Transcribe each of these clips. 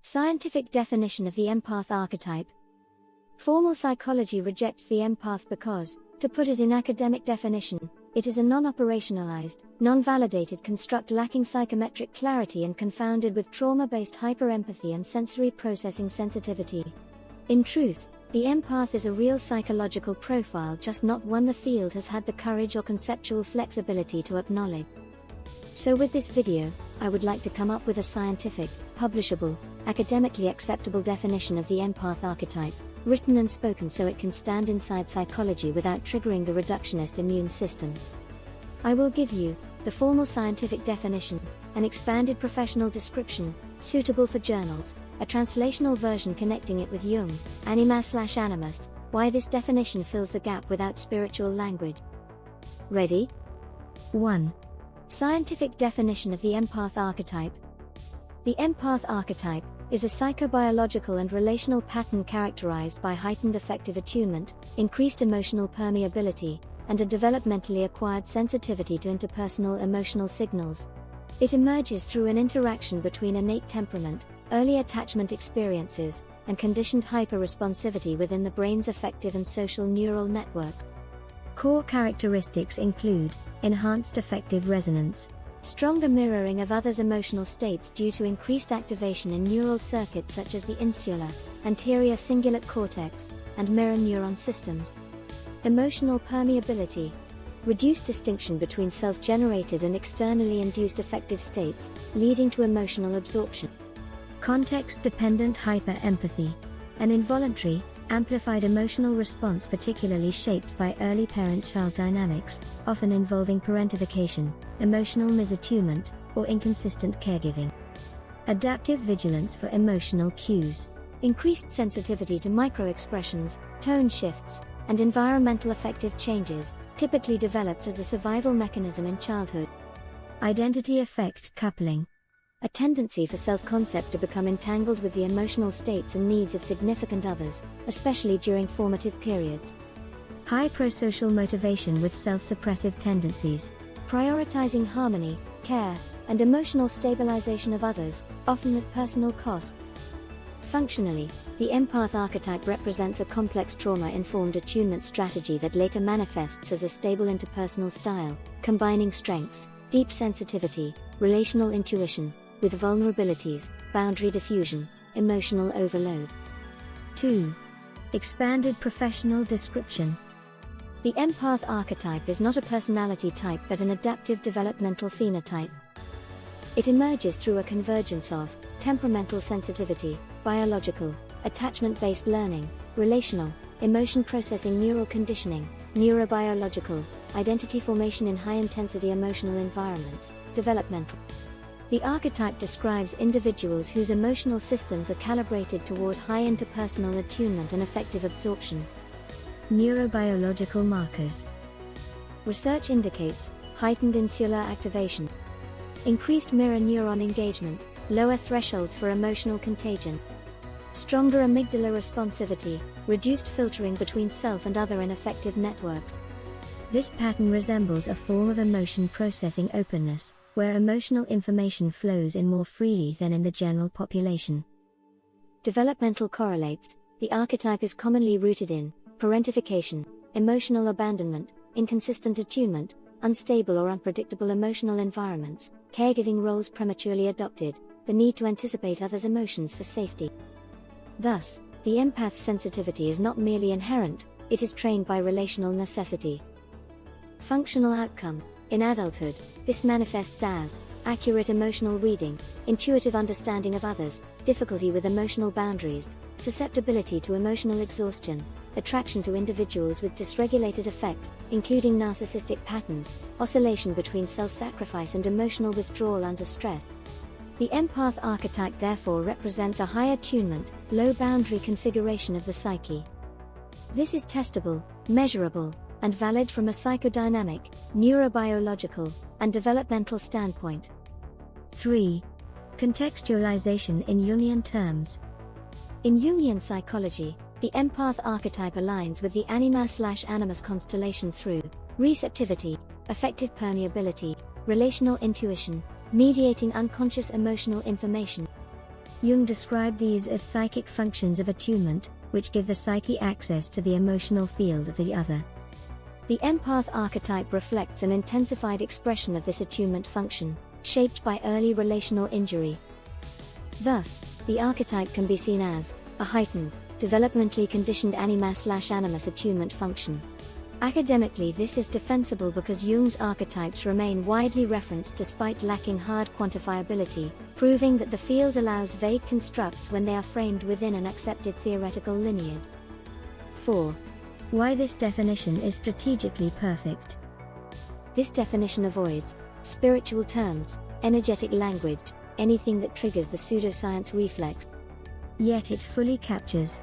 Scientific definition of the empath archetype. Formal psychology rejects the empath because, to put it in academic definition, it is a non-operationalized, non-validated construct lacking psychometric clarity and confounded with trauma-based hyperempathy and sensory processing sensitivity. In truth, the empath is a real psychological profile, just not one the field has had the courage or conceptual flexibility to acknowledge. So with this video, I would like to come up with a scientific, publishable, academically acceptable definition of the empath archetype, written and spoken so it can stand inside psychology without triggering the reductionist immune system. I will give you the formal scientific definition, an expanded professional description, suitable for journals, a translational version connecting it with Jung, Anima/Animus, why this definition fills the gap without spiritual language. Ready? 1. Scientific definition of the empath archetype. The empath archetype is a psychobiological and relational pattern characterized by heightened affective attunement, increased emotional permeability, and a developmentally acquired sensitivity to interpersonal emotional signals. It emerges through an interaction between innate temperament, early attachment experiences, and conditioned hyperresponsivity within the brain's affective and social neural network. Core characteristics include enhanced affective resonance, stronger mirroring of others' emotional states due to increased activation in neural circuits such as the insular, anterior cingulate cortex, and mirror neuron systems. Emotional permeability, reduced distinction between self-generated and externally induced affective states, leading to emotional absorption. Context-dependent hyperempathy, an involuntary, amplified emotional response particularly shaped by early parent-child dynamics, often involving parentification, emotional misattunement, or inconsistent caregiving. Adaptive vigilance for emotional cues, increased sensitivity to microexpressions, tone shifts, and environmental affective changes, typically developed as a survival mechanism in childhood. Identity affect coupling, a tendency for self-concept to become entangled with the emotional states and needs of significant others, especially during formative periods. High prosocial motivation with self-suppressive tendencies, prioritizing harmony, care, and emotional stabilization of others, often at personal cost. Functionally, the empath archetype represents a complex trauma-informed attunement strategy that later manifests as a stable interpersonal style, combining strengths, deep sensitivity, relational intuition, with vulnerabilities, boundary diffusion, emotional overload. 2. Expanded professional description. The empath archetype is not a personality type but an adaptive developmental phenotype. It emerges through a convergence of temperamental sensitivity, biological, attachment-based learning, relational, emotion processing neural conditioning, neurobiological, identity formation in high-intensity emotional environments, developmental. The archetype describes individuals whose emotional systems are calibrated toward high interpersonal attunement and affective absorption. Neurobiological markers. Research indicates heightened insular activation, increased mirror neuron engagement, lower thresholds for emotional contagion, stronger amygdala responsivity, reduced filtering between self and other in affective networks. This pattern resembles a form of emotion processing openness, where emotional information flows in more freely than in the general population. Developmental correlates. The archetype is commonly rooted in parentification, emotional abandonment, inconsistent attunement, unstable or unpredictable emotional environments, caregiving roles prematurely adopted, the need to anticipate others' emotions for safety. Thus, the empath's sensitivity is not merely inherent, it is trained by relational necessity. Functional outcome. In adulthood, this manifests as accurate emotional reading, intuitive understanding of others, difficulty with emotional boundaries, susceptibility to emotional exhaustion, attraction to individuals with dysregulated affect, including narcissistic patterns, oscillation between self-sacrifice and emotional withdrawal under stress. The empath archetype therefore represents a high attunement, low boundary configuration of the psyche. This is testable, measurable, and valid from a psychodynamic, neurobiological, and developmental standpoint. 3. Contextualization in Jungian terms. In Jungian psychology, the empath archetype aligns with the Anima/Animus constellation through receptivity, affective permeability, relational intuition, mediating unconscious emotional information. Jung described these as psychic functions of attunement, which give the psyche access to the emotional field of the other. The empath archetype reflects an intensified expression of this attunement function, shaped by early relational injury. Thus, the archetype can be seen as a heightened, developmentally conditioned Anima/Animus attunement function. Academically, this is defensible because Jung's archetypes remain widely referenced despite lacking hard quantifiability, proving that the field allows vague constructs when they are framed within an accepted theoretical lineage. 4. Why this definition is strategically perfect. This definition avoids spiritual terms, energetic language, anything that triggers the pseudoscience reflex. Yet it fully captures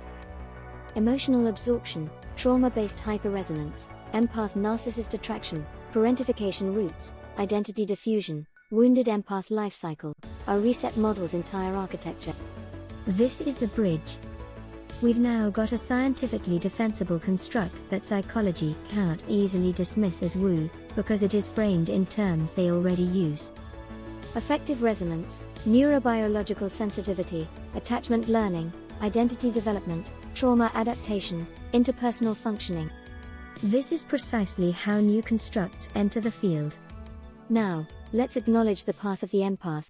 emotional absorption, trauma-based hyperresonance, empath narcissist attraction, parentification roots, identity diffusion, wounded empath lifecycle, our reset model's entire architecture. This is the bridge. We've now got a scientifically defensible construct that psychology cannot easily dismiss as woo, because it is framed in terms they already use. Affective resonance, neurobiological sensitivity, attachment learning, identity development, trauma adaptation, interpersonal functioning. This is precisely how new constructs enter the field. Now, let's acknowledge the path of the empath,